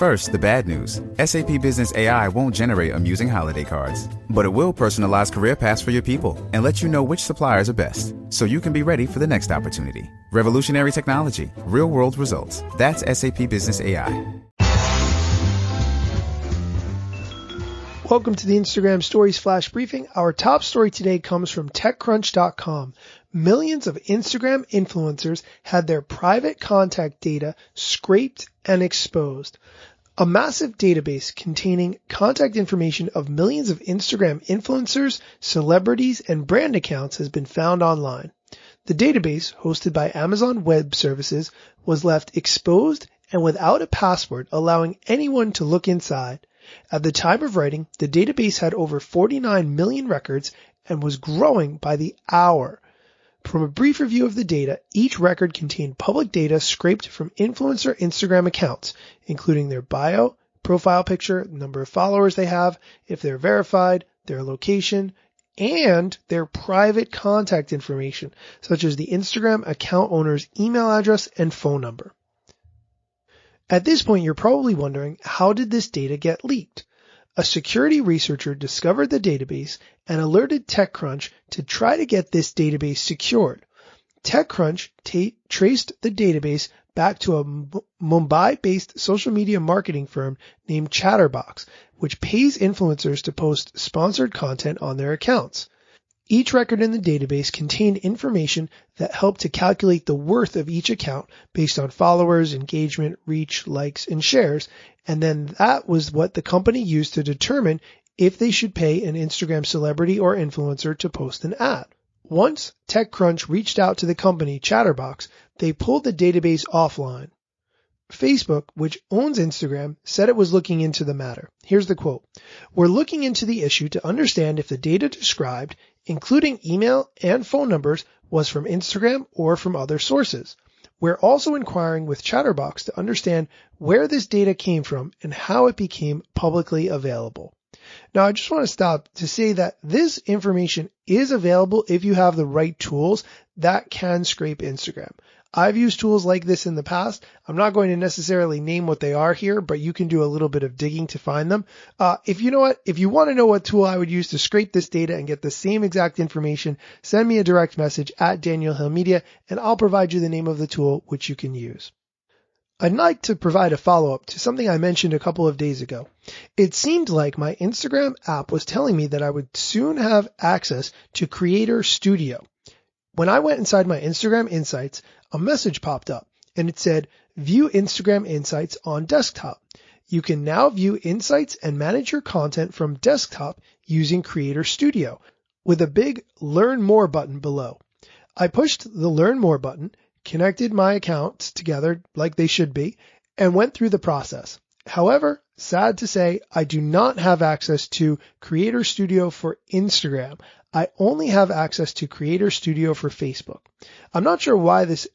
First, the bad news. SAP Business AI won't generate amusing holiday cards, but it will personalize career paths for your people and let you know which suppliers are best, so you can be ready for the next opportunity. Revolutionary technology, real-world results. That's SAP Business AI. Welcome to the Instagram Stories Flash Briefing. Our top story today comes from TechCrunch.com. Millions of Instagram influencers had their private contact data scraped and exposed. A massive database containing contact information of millions of Instagram influencers, celebrities, and brand accounts has been found online. The database, hosted by Amazon Web Services, was left exposed and without a password, allowing anyone to look inside. At the time of writing, the database had over 49 million records and was growing by the hour. From a brief review of the data, each record contained public data scraped from influencer Instagram accounts, including their bio, profile picture, number of followers they have, if they're verified, their location, and their private contact information, such as the Instagram account owner's email address and phone number. At this point, you're probably wondering, how did this data get leaked? A security researcher discovered the database and alerted TechCrunch to try to get this database secured. TechCrunch traced the database back to a Mumbai-based social media marketing firm named Chatterbox, which pays influencers to post sponsored content on their accounts. Each record in the database contained information that helped to calculate the worth of each account based on followers, engagement, reach, likes, and shares, and then that was what the company used to determine if they should pay an Instagram celebrity or influencer to post an ad. Once TechCrunch reached out to the company Chatterbox, they pulled the database offline. Facebook, which owns Instagram, said it was looking into the matter. Here's the quote. "We're looking into the issue to understand if the data described, including email and phone numbers, was from Instagram or from other sources. We're also inquiring with Chatterbox to understand where this data came from and how it became publicly available." Now, I just want to stop to say that this information is available if you have the right tools that can scrape Instagram. I've used tools like this in the past. I'm not going to necessarily name what they are here, but you can do a little bit of digging to find them. If you want to know what tool I would use to scrape this data and get the same exact information, send me a direct message at Daniel Hill Media, and I'll provide you the name of the tool which you can use. I'd like to provide a follow-up to something I mentioned a couple of days ago. It seemed like my Instagram app was telling me that I would soon have access to Creator Studio. When I went inside my Instagram Insights, a message popped up and it said, "View Instagram Insights on desktop. You can now view insights and manage your content from desktop using Creator Studio," with a big Learn More button below. I pushed the Learn More button, connected my accounts together like they should be, and went through the process. However, sad to say, I do not have access to Creator Studio for Instagram. I only have access to Creator Studio for Facebook. I'm not sure why this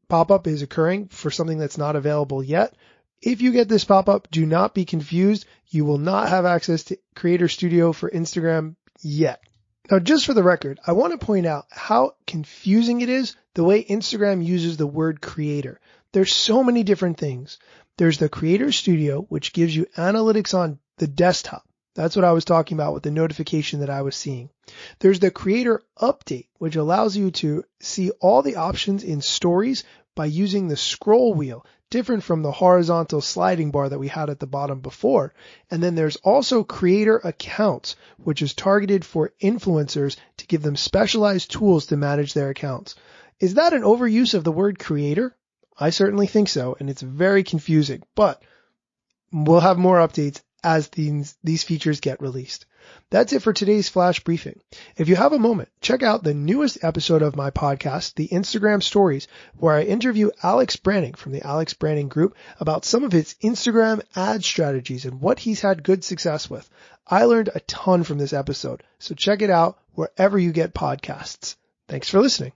pop-up is occurring for something that's not available yet. If you get this pop-up, do not be confused. You will not have access to Creator Studio for Instagram yet. Now, just for the record, I want to point out how confusing it is the way Instagram uses the word creator. There's so many different things. There's the Creator Studio, which gives you analytics on the desktop. That's what I was talking about with the notification that I was seeing. There's the Creator Update, which allows you to see all the options in Stories by using the scroll wheel, different from the horizontal sliding bar that we had at the bottom before. And then there's also Creator Accounts, which is targeted for influencers to give them specialized tools to manage their accounts. Is that an overuse of the word creator? I certainly think so, and it's very confusing, but we'll have more updates as these features get released. That's it for today's flash briefing. If you have a moment, check out the newest episode of my podcast, The Instagram Stories, where I interview Alex Branning from the Alex Branning Group about some of his Instagram ad strategies and what he's had good success with. I learned a ton from this episode, so check it out wherever you get podcasts. Thanks for listening.